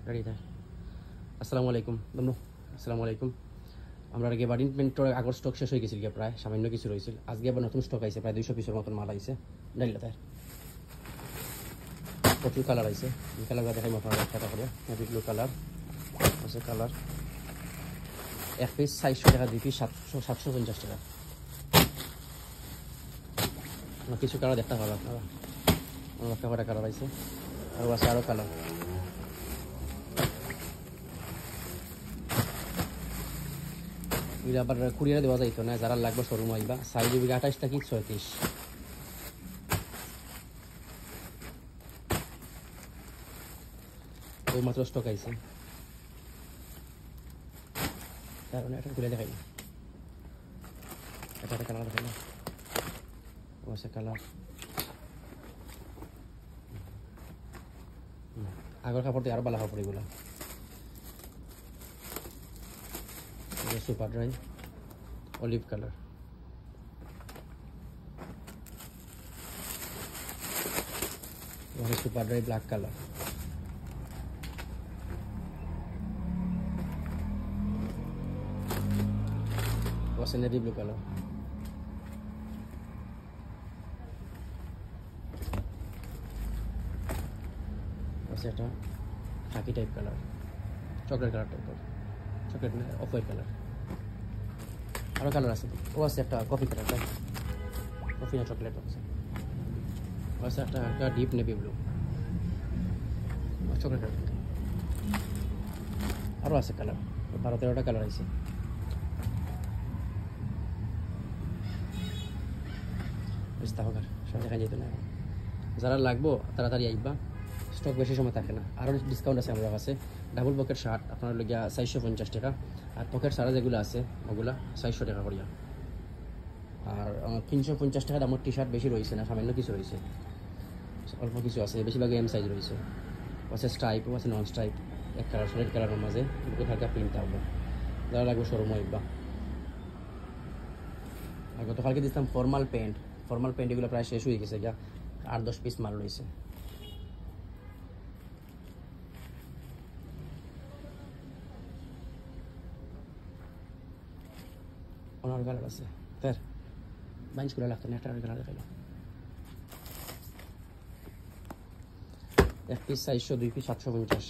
Ready থাকে। আসসালামু আলাইকুম বন্ধু, আসসালামু আলাইকুম। আমরা আগে বার্ডিং পেন্টর আগর স্টক শেষ হয়ে গেছিল গিয়ে, প্রায় সামান্য কিছু রয়েছিল। আজকে আবার নতুন স্টক আইছে, প্রায় 200 পিসের মতন মাল আইছে। ডাইলা তার প্রচুর কালার আইছে। এই কালারগুলো দেখাই মতো একটা করে। নেভি ব্লু কালার আছে, কালার এক পিস 400 টাকা, 2 পিস 750 টাকা। কিছু কালার দেখতে পাবেন আপনারা, একটা করে কালার আইছে, আর আছে আরও কালার। এগুলো আবার কুরিয়ারে দেওয়া যাইতো না, যারা লাগবে শোরুম আইবা। সাইজ 28 থেকে 36। ওই মাত্র স্টক আইছে, কারণে এটা খুলে দেখাই না। এটা একটা কালার দেখাই না, ও আছে কালার। আগের কাপড় দিয়ে আরো ভালো কাপড় এগুলো। Super dry olive colour, super dry black colour, navy blue colour, এটা খাকি টাইপ কালার, চকলেট কালার টাইপের, চকলেট না অফ হোয়াইট কালার। আরও কালার আছে, ও আছে একটা কফি কালার, কফি না চকলেট আছে। ও আছে একটা deep navy blue, chocolate colour. আরও আছে কালার, 12-13টা কালার আছে। হোক সব দেখা যেত না। যারা লাগবো তাড়াতাড়ি আইবা, স্টক বেশি সময় থাকে না। আরও ডিসকাউন্ট আছে আমার কাছে। ডাবল পকেট শার্ট আপনার লগিয়া 450 টাকা, আর পকেট সারা যেগুলো আছে ওগুলা 400 টাকা করিয়া। আর 350 টাকা দামের টি শার্ট বেশি রয়েছে না, সামান্য কিছু রয়েছে, অল্প কিছু আছে। বেশিরভাগ এম সাইজ রয়েছে। আছে স্ট্রাইপ, আছে নন স্ট্রাইপ, এক কালার রেড কালারের মাঝে দুটো হালকা প্রিন্ট থাকবে। যারা লাগবে শোরুম আইবা। আর গতকালকে দিতাম ফর্মাল প্যান্ট, এগুলো প্রায় শেষ হয়ে গেছে, যা 8-10 পিস মাল রয়েছে। অনার কালার আছে, ফের বাইঞ্চ করে লাগতো না, একটা কালার দেখাইল। এক পিস 400, 2 পিস 750।